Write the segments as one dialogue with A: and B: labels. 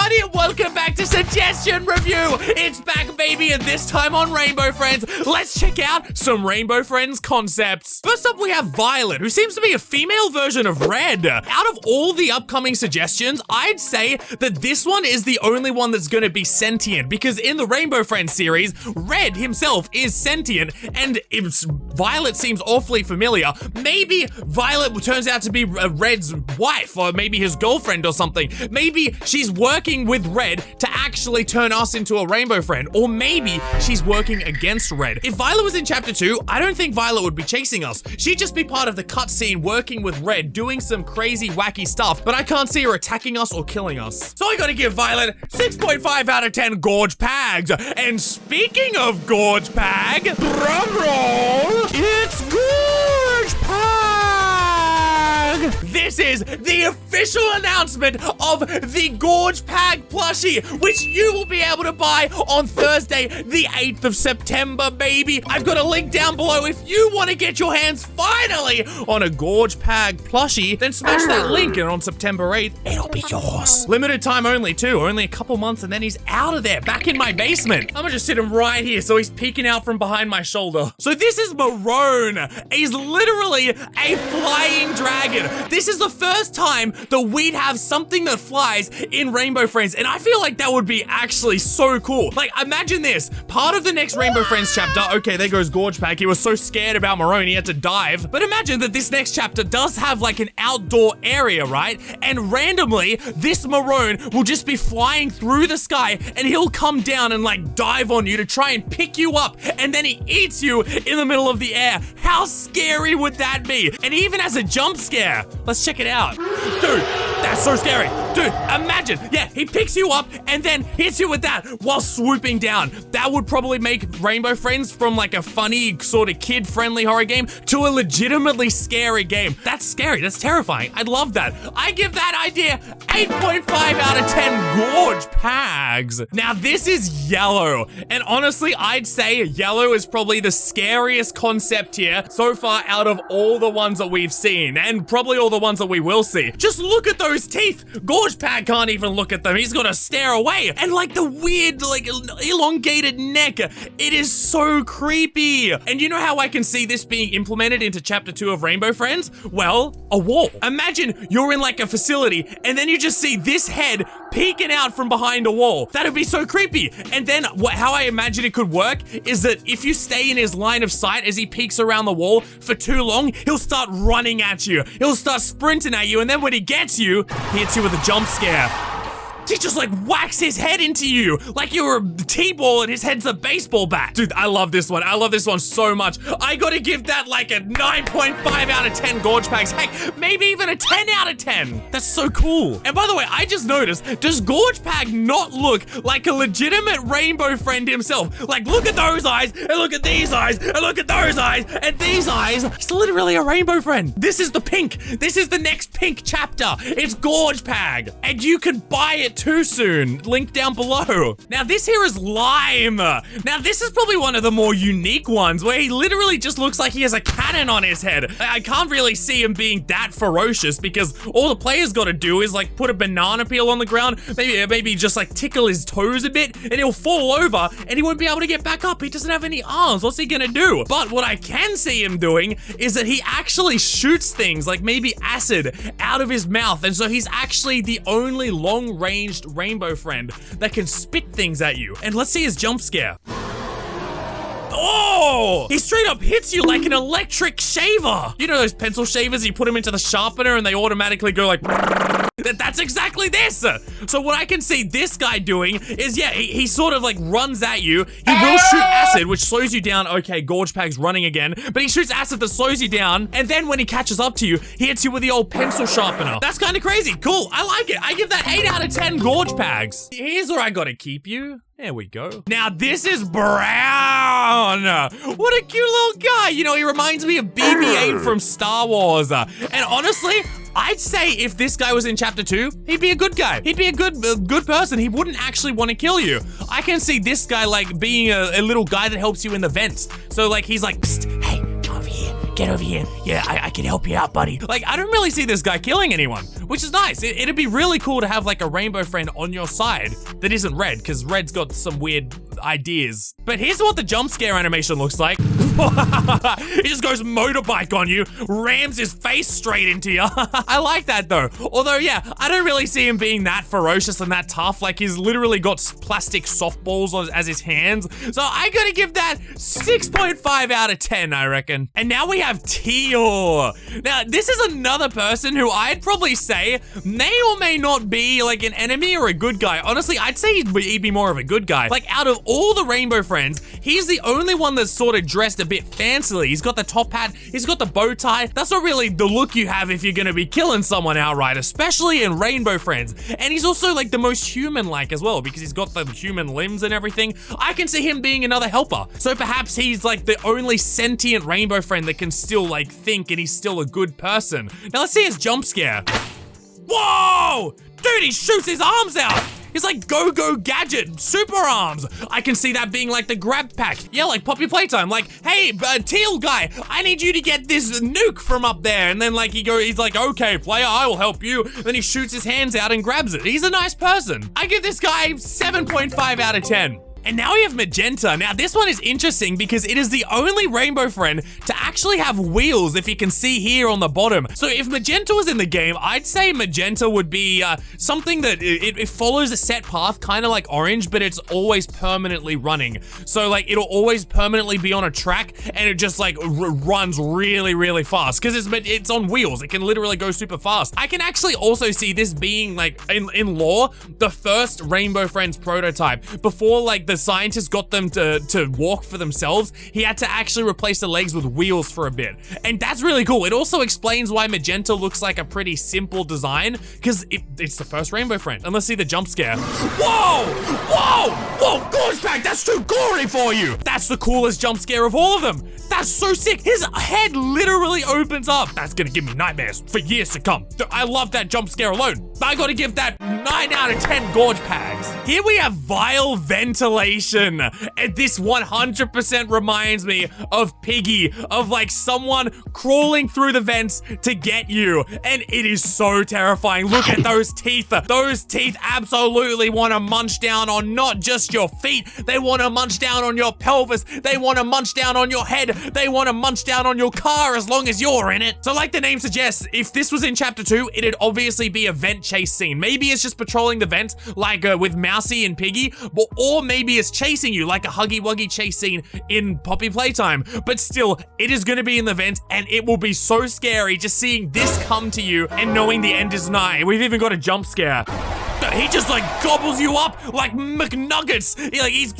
A: everybody, and welcome back to Suggestion Review. It's back, baby, and this time on Rainbow Friends. Let's check out some Rainbow Friends concepts. First up, we have Violet, who seems to be a female version of Red. Out of all the upcoming suggestions, I'd say that this one is the only one that's going to be sentient, because in the Rainbow Friends series, Red himself is sentient, and Violet seems awfully familiar. Maybe Violet turns out to be Red's wife, or maybe his girlfriend or something. Maybe she's working with Red to actually turn us into a Rainbow Friend, or maybe she's working against Red. If Violet was in Chapter 2, I don't think Violet would be chasing us. She'd just be part of the cutscene working with Red, doing some crazy, wacky stuff, but I can't see her attacking us or killing us. So I gotta give Violet 6.5 out of 10 Gorge Packs. And speaking of Gorge Pack, drumroll, it's Gorge Pack! This is the official announcement of the Gorge Pack plushie, which you will be able to buy on Thursday, the 8th of September, baby. I've got a link down below. If you want to get your hands finally on a Gorge Pack plushie, then smash that link, and on September 8th, it'll be yours. Limited time only, too. Only a couple months, and then he's out of there, back in my basement. I'm gonna just sit him right here so he's peeking out from behind my shoulder. So this is Marone. He's literally a flying dragon. This is the first time that we'd have something that flies in Rainbow Friends, and I feel like that would be actually so cool. Like, imagine this. Part of the next Rainbow Friends chapter, okay, there goes Gorge Pack. He was so scared about Marone, he had to dive. But imagine that this next chapter does have like an outdoor area, right? And randomly, this Marone will just be flying through the sky, and he'll come down and like dive on you to try and pick you up, and then he eats you in the middle of the air. How scary would that be? And he even has a jump scare. Let's check it out. Dude, that's so scary. Dude, imagine, yeah, he picks you up and then hits you with that while swooping down. That would probably make Rainbow Friends from like a funny sort of kid-friendly horror game to a legitimately scary game. That's scary, that's terrifying. I'd love that. I give that idea 8.5 out of 10 Gorge Packs. Now this is Yellow, and honestly, I'd say Yellow is probably the scariest concept here so far out of all the ones that we've seen, and probably all the ones that we will see. Just look at those teeth. Gorge Pack can't even look at them. He's gonna stare away. And like the weird, like elongated neck. It is so creepy. And you know how I can see this being implemented into Chapter 2 of Rainbow Friends? Well, a wall. Imagine you're in like a facility and then you just see this head peeking out from behind a wall. That'd be so creepy. And then how I imagine it could work is that if you stay in his line of sight as he peeks around the wall for too long, he'll start running at you. He'll start sprinting at you, and then when he gets you, he hits you with a jump scare. He just like whacks his head into you like you were a T-ball and his head's a baseball bat. Dude, I love this one. I love this one so much. I gotta give that like a 9.5 out of 10 Gorge Packs. Heck, maybe even a 10 out of 10. That's so cool. And by the way, I just noticed, does Gorge Pack not look like a legitimate Rainbow Friend himself? Like, look at those eyes, and look at these eyes, and look at those eyes, and these eyes. He's literally a Rainbow Friend. This is the pink. This is the next pink chapter. It's Gorge Pack. And you can buy it too soon. Link down below. Now this here is Lime. Now this is probably one of the more unique ones where he literally just looks like he has a cannon on his head. I can't really see him being that ferocious because all the players got to do is like put a banana peel on the ground, maybe just like tickle his toes a bit, and he'll fall over and he won't be able to get back up. He doesn't have any arms. What's he gonna do? But what I can see him doing is that he actually shoots things like maybe acid out of his mouth, and so he's actually the only long-range Rainbow Friend that can spit things at you. And let's see his jump scare. Oh! He straight up hits you like an electric shaver. You know those pencil shavers, you put them into the sharpener and they automatically go like... That's exactly this. So what I can see this guy doing is, yeah, he sort of like runs at you. He will shoot acid, which slows you down. Okay, Gorge Pack's running again, but he shoots acid that slows you down. And then when he catches up to you, he hits you with the old pencil sharpener. That's kind of crazy. Cool. I like it. I give that 8 out of 10 Gorge Packs. Here's where I gotta keep you. There we go. Now this is Brown. What a cute little guy. You know, he reminds me of BB-8 from Star Wars. And honestly, I'd say if this guy was in Chapter 2, he'd be a good guy. He'd be a good person. He wouldn't actually want to kill you. I can see this guy like being a little guy that helps you in the vents. So like he's like, psst, hey, come over here. get over here. Yeah, I can help you out, buddy. Like, I don't really see this guy killing anyone, which is nice. It'd be really cool to have like a rainbow friend on your side that isn't red, because red's got some weird ideas. But here's what the jump scare animation looks like. He just goes motorbike on you, rams his face straight into you. I like that though. Although, yeah, I don't really see him being that ferocious and that tough. Like, he's literally got plastic softballs as his hands. So I gotta give that 6.5 out of 10, I reckon. And now we have Teal. Now, this is another person who I'd probably say may or may not be like an enemy or a good guy. Honestly, I'd say he'd be more of a good guy. Like, out of all the rainbow friends, he's the only one that's sort of dressed a bit fancily. He's got the top hat, he's got the bow tie. That's not really the look you have if you're gonna be killing someone outright, especially in rainbow friends. And he's also like the most human-like as well, because he's got the human limbs and everything. I can see him being another helper. So perhaps he's like the only sentient rainbow friend that can still like think, and he's still a good person. Now let's see his jump scare. Whoa! Dude, he shoots his arms out! It's like Go-Go Gadget, super arms. I can see that being like the grab pack. Yeah, like Poppy Playtime. Like, hey, Teal guy, I need you to get this nuke from up there. And then like he's like, okay, player, I will help you. Then he shoots his hands out and grabs it. He's a nice person. I give this guy 7.5 out of 10. And now we have Magenta. Now this one is interesting because it is the only rainbow friend to actually have wheels, if you can see here on the bottom. So if Magenta was in the game, I'd say Magenta would be something that it follows a set path, kind of like Orange, but it's always permanently running. So like it'll always permanently be on a track, and it just like runs really, really fast because it's on wheels. It can literally go super fast. I can actually also see this being like in lore, the first Rainbow Friends prototype. Before like the scientists got them to walk for themselves, he had to actually replace the legs with wheels for a bit. And that's really cool. It also explains why Magenta looks like a pretty simple design, because it's the first Rainbow Friend. And let's see the jump scare. Whoa! Whoa! Whoa! Gorge Pack, that's too gory for you! That's the coolest jump scare of all of them. That's so sick. His head literally opens up. That's gonna give me nightmares for years to come. I love that jump scare alone. I gotta give that 9 out of 10 Gorge Packs. Here we have Vile Ventilation. And this 100% reminds me of Piggy, of like someone crawling through the vents to get you. And it is so terrifying. Look at those teeth. Those teeth absolutely want to munch down on not just your feet. They want to munch down on your pelvis. They want to munch down on your head. They want to munch down on your car as long as you're in it. So like the name suggests, if this was in chapter 2, it'd obviously be a vent chase scene. Maybe it's just patrolling the vents like with Mousy and Piggy, or maybe it's chasing you like a Huggy Wuggy chase scene in Poppy Playtime. But still, it is going to be in the vent, and it will be so scary just seeing this come to you and knowing the end is nigh. We've even got a jump scare. He just like gobbles you up like McNuggets.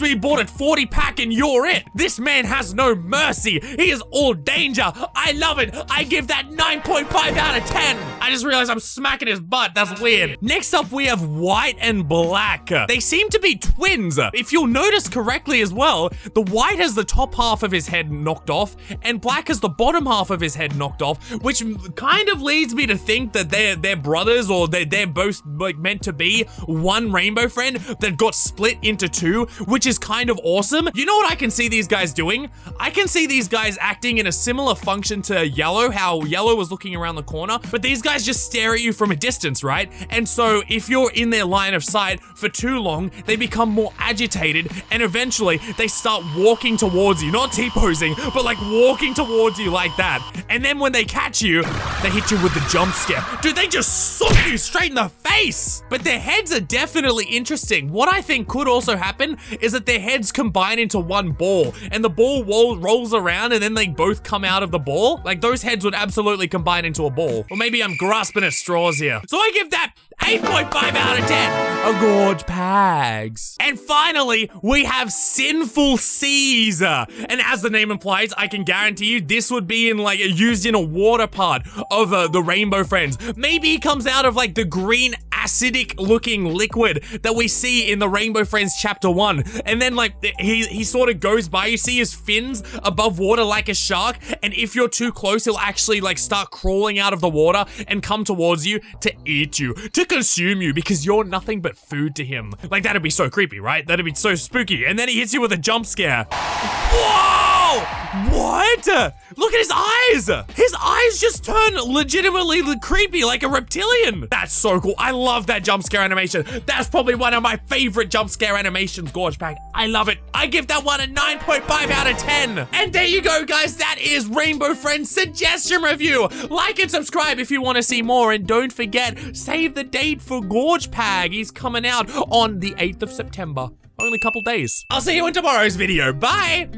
A: He bought a 40 pack and you're it. This man has no mercy. He is all danger. I love it. I give that 9.5 out of 10. I just realized I'm smacking his butt. That's weird. Next up, we have White and Black. They seem to be twins. If you'll notice correctly as well, the White has the top half of his head knocked off and Black has the bottom half of his head knocked off, which kind of leads me to think that they're brothers, or they're both like meant to be one rainbow friend that got split into two, which is kind of awesome. You know what I can see these guys doing? I can see these guys acting in a similar function to Yellow, how Yellow was looking around the corner, but these guys just stare at you from a distance, right? And so if you're in their line of sight for too long, they become more agitated, and eventually they start walking towards you, not T-posing, but like walking towards you like that. And then when they catch you, they hit you with the jump scare. Dude, they just sock you straight in the face. But their heads are definitely interesting. What I think could also happen is that their heads combine into one ball, and the ball rolls around, and then they both come out of the ball. Like, those heads would absolutely combine into a ball. Or maybe I'm grasping at straws here. So I give that 8.5 out of 10. A Gorge Packs. And finally, we have Sinful Caesar. And as the name implies, I can guarantee you this would be in like used in a water part of the Rainbow Friends. Maybe he comes out of like the green acidic looking liquid that we see in the Rainbow Friends chapter 1. And then like he sort of goes by, you see his fins above water like a shark, and if you're too close, he'll actually like start crawling out of the water and come towards you to eat you, to consume you, because you're nothing but food to him. Like, that'd be so creepy, right? That'd be so spooky. And then he hits you with a jump scare. Whoa! Wow! What? Look at his eyes! His eyes just turn legitimately creepy, like a reptilian. That's so cool. I love that jump scare animation. That's probably one of my favorite jump scare animations, Gorge Pack. I love it. I give that one a 9.5 out of 10. And there you go, guys. That is Rainbow Friends Suggestion Review. Like and subscribe if you want to see more. And don't forget, save the date for Gorge Pack. He's coming out on the 8th of September. Only a couple days. I'll see you in tomorrow's video. Bye!